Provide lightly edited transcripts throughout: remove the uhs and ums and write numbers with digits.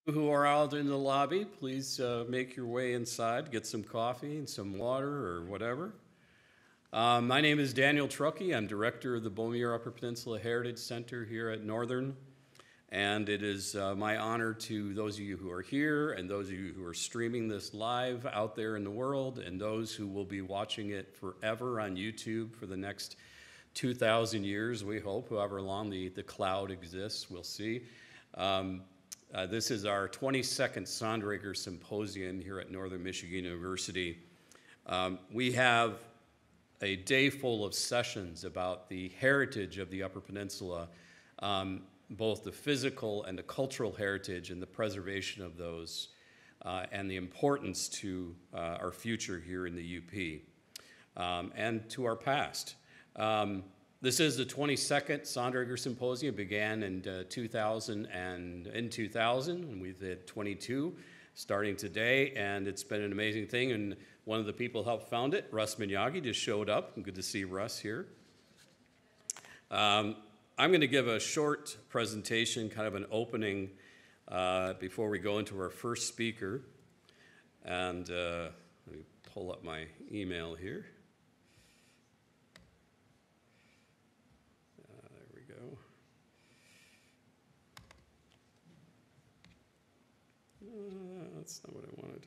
Who are out in the lobby, please make your way inside, get some coffee and some water or whatever. My name is Daniel Truckey. I'm director of the Beaumier Upper Peninsula Heritage Center here at Northern. And it is my honor to those of you who are here and those of you who are streaming this live out there in the world and those who will be watching it forever on YouTube for the next 2,000 years, we hope, however long the cloud exists, we'll see. This is our 22nd Sonderegger Symposium here at Northern Michigan University. We have a day full of sessions about the heritage of the Upper Peninsula, both the physical and the cultural heritage and the preservation of those, and the importance to our future here in the UP, and to our past. This is the 22nd Sonderegger Symposium. It began in 2000, and we've had 22 starting today, and it's been an amazing thing. And one of the people who helped found it, Russ Minyagi, just showed up. Good to see Russ here. I'm going to give a short presentation, kind of an opening, before we go into our first speaker. And let me pull up my email here. That's not what I wanted.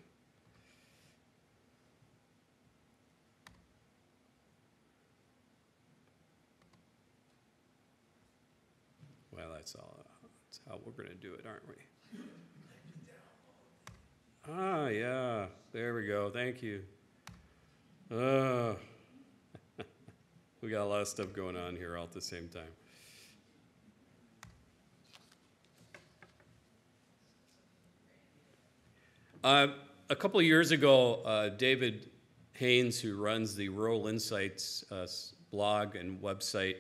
Well, that's how we're going to do it, aren't we? Ah, yeah. There we go. Thank you. We got a lot of stuff going on here all at the same time. A couple of years ago, David Haynes, who runs the Rural Insights blog and website,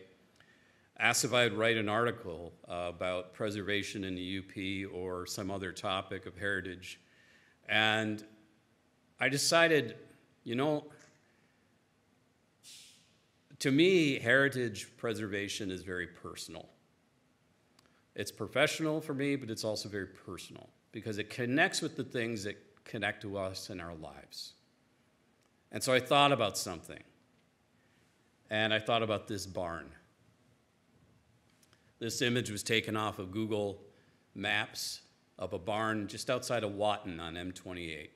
asked if I'd write an article about preservation in the UP or some other topic of heritage. And I decided, you know, to me, heritage preservation is very personal. It's professional for me, but it's also very personal, because it connects with the things that connect to us in our lives. And so I thought about something. And I thought about this barn. This image was taken off of Google Maps of a barn just outside of Watton on M28.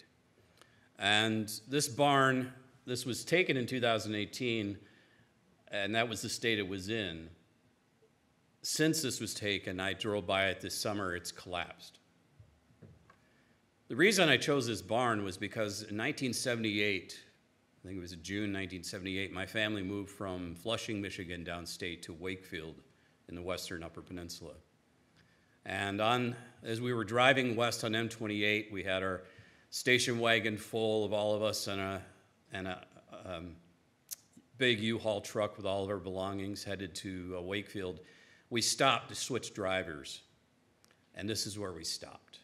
And this barn, this was taken in 2018, and that was the state it was in. Since this was taken, I drove by it this summer, it's collapsed. The reason I chose this barn was because in 1978, I think it was in June 1978, my family moved from Flushing, Michigan, downstate to Wakefield in the western Upper Peninsula. And as we were driving west on M28, we had our station wagon full of all of us and a big U-Haul truck with all of our belongings headed to Wakefield. We stopped to switch drivers, and this is where we stopped.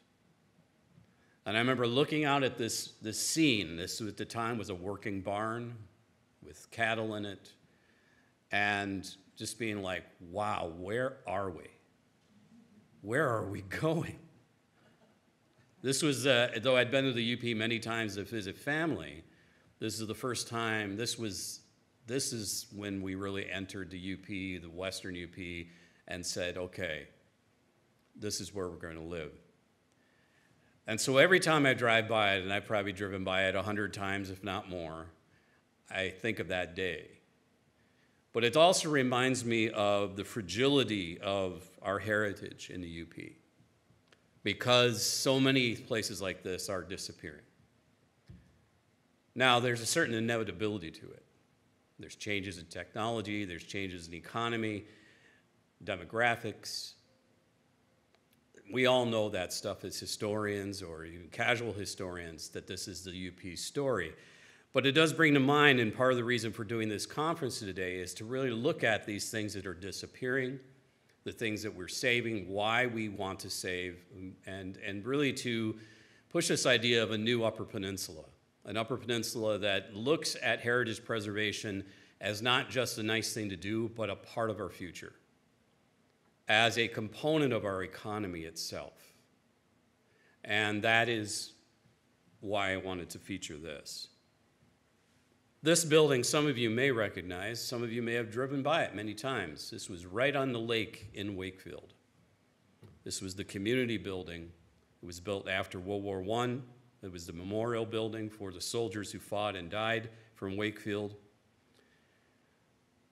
And I remember looking out at this scene. This at the time was a working barn with cattle in it, and just being like, wow, where are we? Where are we going? This was, though I'd been to the UP many times to visit family, this is the first time, this is when we really entered the UP, the western UP, and said, okay, this is where we're going to live. And so every time I drive by it, and I've probably driven by it 100 times, if not more, I think of that day. But it also reminds me of the fragility of our heritage in the UP, because so many places like this are disappearing. Now, there's a certain inevitability to it. There's changes in technology, there's changes in economy, demographics. We all know that stuff as historians or even casual historians, that this is the UP story. But it does bring to mind, and part of the reason for doing this conference today is to really look at these things that are disappearing, the things that we're saving, why we want to save, and really to push this idea of a new Upper Peninsula, an Upper Peninsula that looks at heritage preservation as not just a nice thing to do, but a part of our future, as a component of our economy itself. And that is why I wanted to feature this. This building, some of you may recognize, some of you may have driven by it many times. This was right on the lake in Wakefield. This was the community building. It was built after World War I. It was the memorial building for the soldiers who fought and died from Wakefield.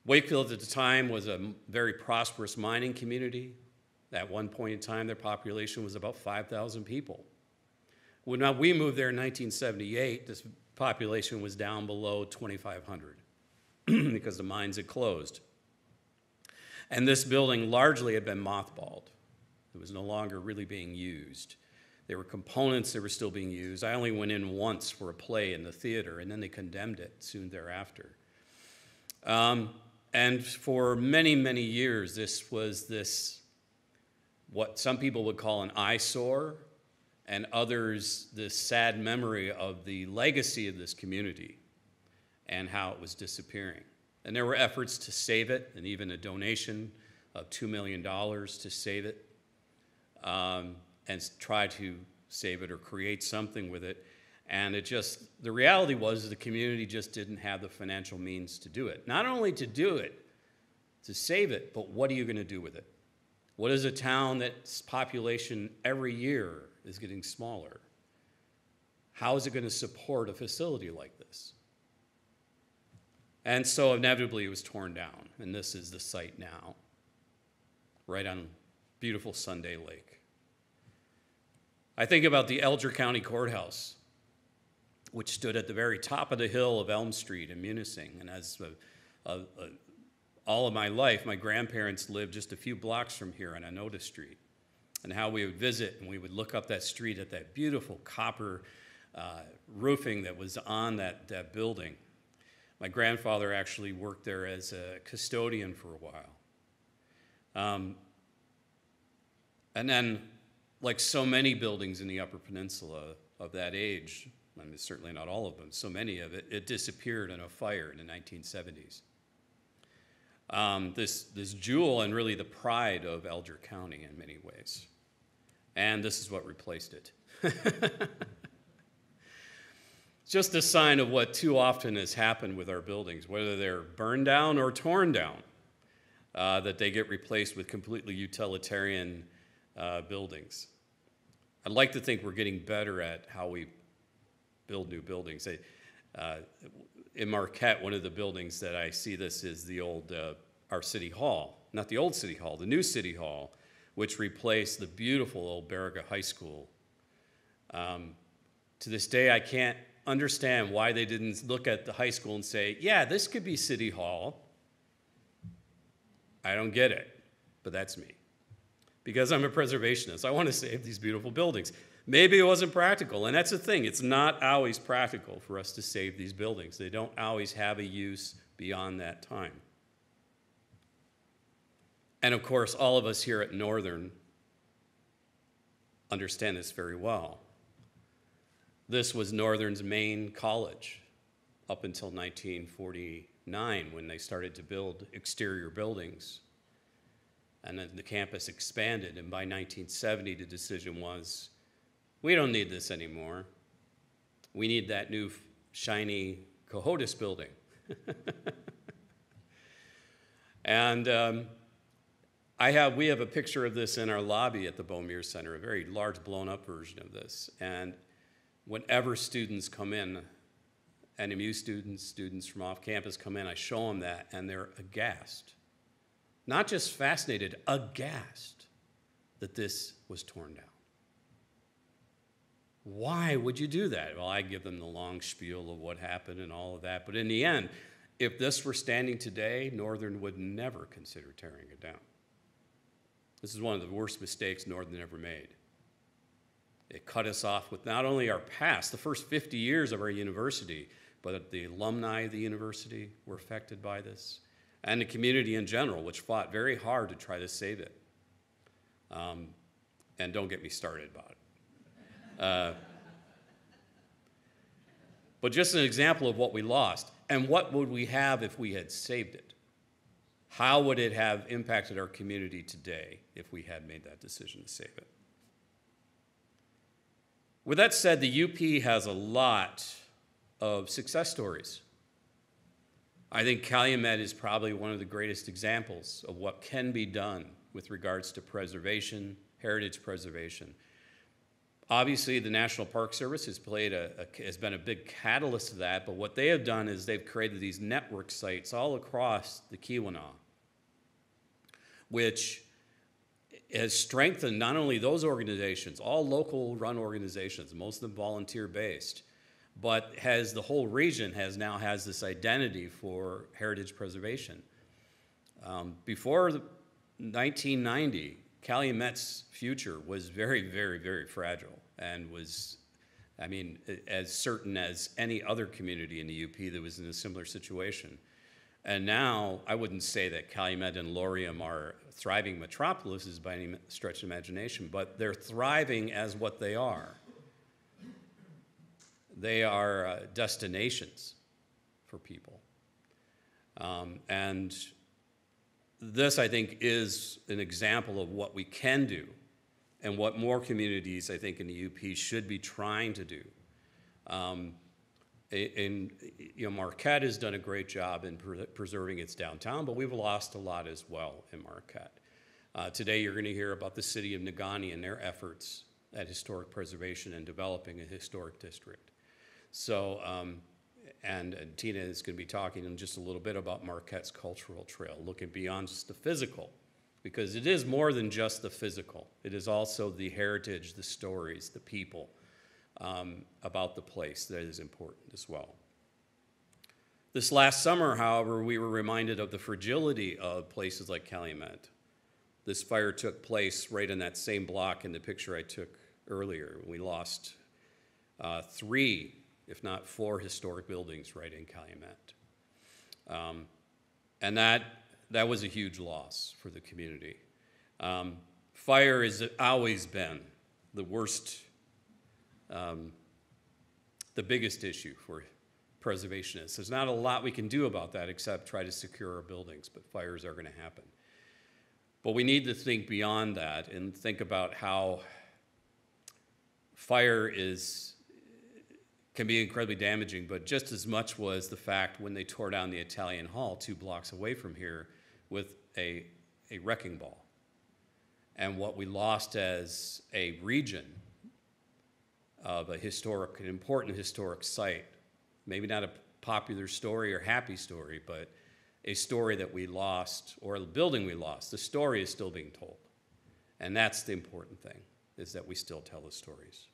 Wakefield at the time was a very prosperous mining community. At one point in time, their population was about 5,000 people. When we moved there in 1978, this population was down below 2,500 because the mines had closed. And this building largely had been mothballed. It was no longer really being used. There were components that were still being used. I only went in once for a play in the theater, and then they condemned it soon thereafter. And for many, many years, this was what some people would call an eyesore, and others this sad memory of the legacy of this community and how it was disappearing. And there were efforts to save it, and even a donation of $2 million to save it, and try to save it or create something with it. And the reality was the community just didn't have the financial means to do it. Not only to do it, to save it, but what are you going to do with it? What is a town that's population every year is getting smaller? How is it going to support a facility like this? And so inevitably it was torn down, and this is the site now, right on beautiful Sunday Lake. I think about the Elgin County Courthouse, which stood at the very top of the hill of Elm Street in Munising. And as all of my life, my grandparents lived just a few blocks from here on Anoda Street. And how we would visit and we would look up that street at that beautiful copper roofing that was on that building. My grandfather actually worked there as a custodian for a while. And then, like so many buildings in the Upper Peninsula of that age, I mean, certainly not all of them, so many of it, it disappeared in a fire in the 1970s. This jewel and really the pride of Elgin County in many ways. And this is what replaced it. Just a sign of what too often has happened with our buildings, whether they're burned down or torn down, that they get replaced with completely utilitarian buildings. I'd like to think we're getting better at how we build new buildings. In Marquette, one of the buildings that I see this is the old, our city hall. Not the old city hall, the new city hall, which replaced the beautiful old Baraga High School. To this day, I can't understand why they didn't look at the high school and say, yeah, this could be city hall. I don't get it, but that's me. Because I'm a preservationist. I want to save these beautiful buildings. Maybe it wasn't practical, and that's the thing. It's not always practical for us to save these buildings. They don't always have a use beyond that time. And of course, all of us here at Northern understand this very well. This was Northern's main college up until 1949 when they started to build exterior buildings. And then the campus expanded, and by 1970, the decision was, we don't need this anymore. We need that new shiny Cohodes building. And we have a picture of this in our lobby at the Beaumier Center, a very large blown-up version of this. And whenever students come in, NMU students from off campus come in, I show them that, and they're aghast. Not just fascinated, aghast that this was torn down. Why would you do that? Well, I give them the long spiel of what happened and all of that. But in the end, if this were standing today, Northern would never consider tearing it down. This is one of the worst mistakes Northern ever made. It cut us off with not only our past, the first 50 years of our university, but the alumni of the university were affected by this, and the community in general, which fought very hard to try to save it. And don't get me started about it. But just an example of what we lost, and what would we have if we had saved it? How would it have impacted our community today if we had made that decision to save it? With that said, the UP has a lot of success stories. I think Calumet is probably one of the greatest examples of what can be done with regards to preservation, heritage preservation. Obviously, the National Park Service has been a big catalyst of that, but what they have done is they've created these network sites all across the Keweenaw, which has strengthened not only those organizations, all local run organizations, most of them volunteer-based, but the whole region now has this identity for heritage preservation. Before 1990, Calumet's future was very, very, very fragile and was, I mean, as certain as any other community in the UP that was in a similar situation. And now, I wouldn't say that Calumet and Laurium are thriving metropolises by any stretch of imagination, but they're thriving as what they are. They are destinations for people. And this, I think, is an example of what we can do and what more communities, I think, in the UP should be trying to do. Marquette has done a great job in preserving its downtown, but we've lost a lot as well in Marquette. Today, you're going to hear about the city of Negaunee and their efforts at historic preservation and developing a historic district. So, and Tina is going to be talking in just a little bit about Marquette's cultural trail, looking beyond just the physical, because it is more than just the physical. It is also the heritage, the stories, the people about the place that is important as well. This last summer, however, we were reminded of the fragility of places like Calumet. This fire took place right in that same block in the picture I took earlier. We lost 3, if not 4, historic buildings right in Calumet. And that was a huge loss for the community. Fire has always been the worst, the biggest issue for preservationists. There's not a lot we can do about that except try to secure our buildings, but fires are going to happen. But we need to think beyond that and think about how fire can be incredibly damaging, but just as much was the fact when they tore down the Italian Hall 2 blocks away from here with a wrecking ball. And what we lost as a region of an important historic site, maybe not a popular story or happy story, but a story that we lost, or a building we lost. The story is still being told. And that's the important thing, is that we still tell the stories.